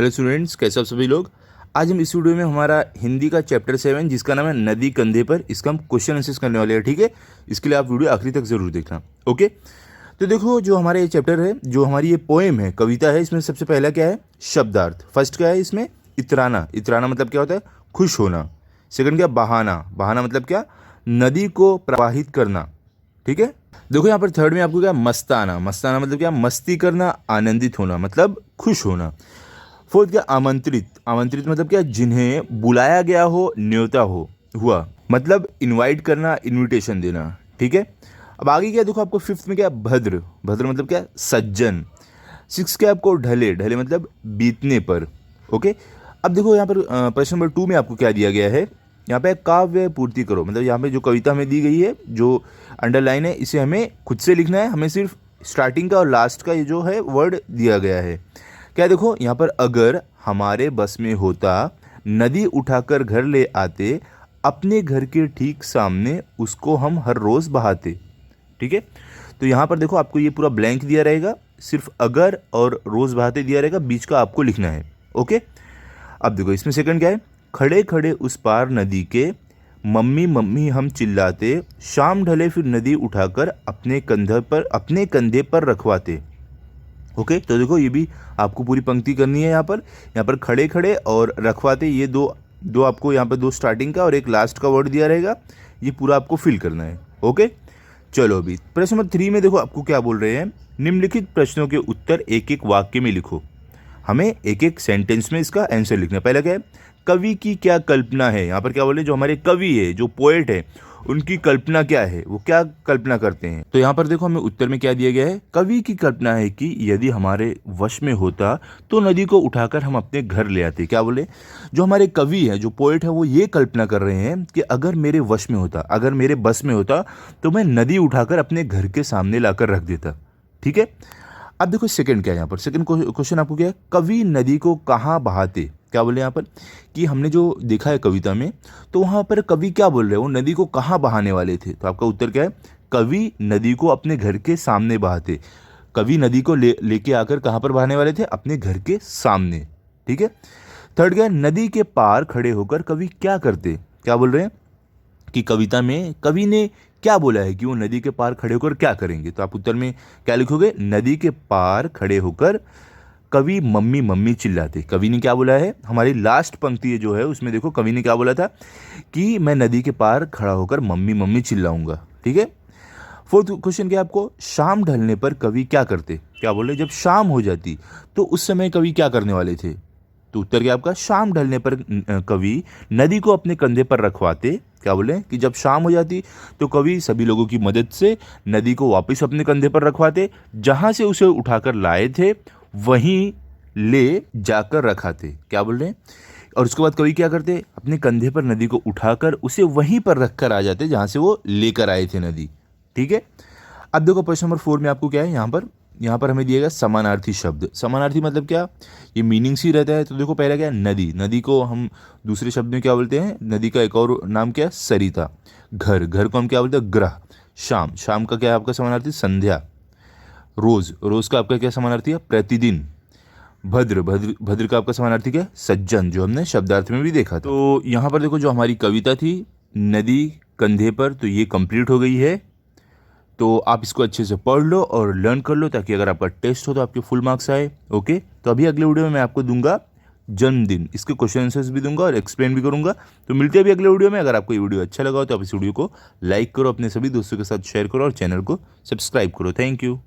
Hello students, कैसे आप सभी लोग। आज हम इस वीडियो में हमारा हिंदी का चैप्टर 7 जिसका नाम है नदी कंधे पर, इसका हम क्वेश्चन आंसर्स करने वाले हैं। ठीक है, इसके लिए आप वीडियो आखिरी तक जरूर देखना। ओके, तो देखो जो हमारा ये चैप्टर है, जो हमारी ये पोएम है, कविता है, इसमें सबसे पहला क्या है, शब्दार्थ। फर्स्ट क्या है इसमें, इतराना। इतराना मतलब क्या होता है, खुश होना। सेकंड क्या, बहाना। बहाना मतलब क्या, नदी को प्रवाहित करना। ठीक है, देखो यहाँ पर थर्ड में आपको क्या, मस्ताना। मस्ताना मतलब क्या, मस्ती करना, आनंदित होना, मतलब खुश होना। फोर्थ क्या, आमंत्रित। आमंत्रित मतलब क्या, जिन्हें बुलाया गया हो, न्योता हो हुआ, मतलब इनवाइट करना, इनविटेशन देना। ठीक है, अब आगे क्या देखो, आपको फिफ्थ में क्या, भद्र। भद्र मतलब क्या, सज्जन। सिक्स क्या आपको, ढले। ढले मतलब बीतने पर। ओके, अब देखो यहाँ पर प्रश्न नंबर 2 में आपको क्या दिया गया है, यहाँ पे काव्य पूर्ति करो। मतलब यहाँ पे जो कविता हमें दी गई है, जो अंडरलाइन है, इसे हमें खुद से लिखना है। हमें सिर्फ स्टार्टिंग का और लास्ट का ये जो है वर्ड दिया गया है। क्या देखो यहाँ पर, अगर हमारे बस में होता, नदी उठाकर घर ले आते, अपने घर के ठीक सामने उसको हम हर रोज़ बहाते। ठीक है, तो यहाँ पर देखो आपको ये पूरा ब्लैंक दिया रहेगा, सिर्फ अगर और रोज़ बहाते दिया रहेगा, बीच का आपको लिखना है। ओके, अब देखो इसमें सेकंड क्या है, खड़े खड़े उस पार नदी के, मम्मी मम्मी हम चिल्लाते, शाम ढले फिर नदी उठाकर अपने कंधे पर रखवाते। ओके, तो देखो ये भी आपको पूरी पंक्ति करनी है। यहाँ पर खड़े खड़े और रखवाते, ये दो आपको यहाँ पर दो स्टार्टिंग का और एक लास्ट का वर्ड दिया रहेगा, ये पूरा आपको फिल करना है। ओके, चलो अभी प्रश्न नंबर 3 में देखो आपको क्या बोल रहे हैं, निम्नलिखित प्रश्नों के उत्तर एक एक वाक्य में लिखो। हमें एक एक सेंटेंस में इसका आंसर लिखना है। पहला क्या है, कवि की क्या कल्पना है। यहाँ पर क्या बोले, जो हमारे कवि है, जो पोएट है, उनकी कल्पना क्या है, वो क्या कल्पना करते हैं। तो यहाँ पर देखो हमें उत्तर में क्या दिया गया है, कवि की कल्पना है कि यदि हमारे वश में होता तो नदी को उठाकर हम अपने घर ले आते। क्या बोले, जो हमारे कवि है, जो पोएट है, वो ये कल्पना कर रहे हैं कि अगर मेरे वश में होता, अगर मेरे बस में होता, तो मैं नदी उठाकर अपने घर के सामने लाकर रख देता। ठीक है, अब देखो सेकंड क्या है, यहाँ पर सेकंड क्वेश्चन आपको क्या है, कवि नदी को कहाँ बहाते। क्या बोले यहाँ पर, कि हमने जो देखा है कविता में, तो वहाँ पर कवि क्या बोल रहे हैं, वो नदी को कहाँ बहाने वाले थे। तो आपका उत्तर क्या है, कवि नदी को अपने घर के सामने बहाते। कवि नदी को लेके आकर कहाँ पर बहाने वाले थे, अपने घर के सामने। ठीक है, थर्ड क्या है, नदी के पार खड़े होकर कवि क्या करते। क्या बोल रहे हैं कि कविता में कवि ने क्या बोला है कि वो नदी के पार खड़े होकर क्या करेंगे। तो आप उत्तर में क्या लिखोगे, नदी के पार खड़े होकर कवि मम्मी मम्मी चिल्लाते। कवि ने क्या बोला है, हमारी लास्ट पंक्ति जो है उसमें देखो कवि ने क्या बोला था, कि मैं नदी के पार खड़ा होकर मम्मी मम्मी चिल्लाऊंगा। ठीक है, फोर्थ क्वेश्चन क्या आपको, शाम ढलने पर कवि क्या करते। क्या बोले, जब शाम हो जाती तो उस समय कवि क्या करने वाले थे। तो उत्तर क्या आपका, शाम ढलने पर कवि नदी को अपने कंधे पर रखवाते। क्या बोले, कि जब शाम हो जाती तो कवि सभी लोगों की मदद से नदी को वापस अपने कंधे पर रखवाते, जहां से उसे उठाकर लाए थे वहीं ले जाकर रखाते। क्या बोल रहे हैं, और उसके बाद कवि क्या करते, अपने कंधे पर नदी को उठाकर उसे वहीं पर रखकर आ जाते जहां से वो लेकर आए थे नदी। ठीक है, अब देखो प्रश्न नंबर 4 में आपको क्या है, यहाँ पर हमें दिया गया समानार्थी शब्द। समानार्थी मतलब क्या, ये मीनिंग्स ही रहता है। तो देखो पहला क्या है, नदी। नदी को हम दूसरे शब्द में क्या बोलते हैं, नदी का एक और नाम क्या है, सरिता। घर, घर को हम क्या बोलते हैं, ग्रह। शाम, शाम का क्या है आपका समानार्थी, संध्या। रोज, रोज का आपका क्या समानार्थी है, प्रतिदिन। भद्र, भद्र का आपका समानार्थी क्या है, सज्जन, जो हमने शब्दार्थ में भी देखा था। तो यहाँ पर देखो जो हमारी कविता थी नदी कंधे पर, तो ये कंप्लीट हो गई है। तो आप इसको अच्छे से पढ़ लो और लर्न कर लो, ताकि अगर आपका टेस्ट हो तो आपके फुल मार्क्स आए। ओके, तो अभी अगले वीडियो में मैं आपको दूंगा जन्मदिन, इसके क्वेश्चन आंसर्स भी दूंगा और एक्सप्लेन भी करूंगा। तो मिलते हैं अभी अगले वीडियो में। अगर आपको ये वीडियो अच्छा लगा हो तो आप इस वीडियो को लाइक करो, अपने सभी दोस्तों के साथ शेयर करो और चैनल को सब्सक्राइब करो। Thank you.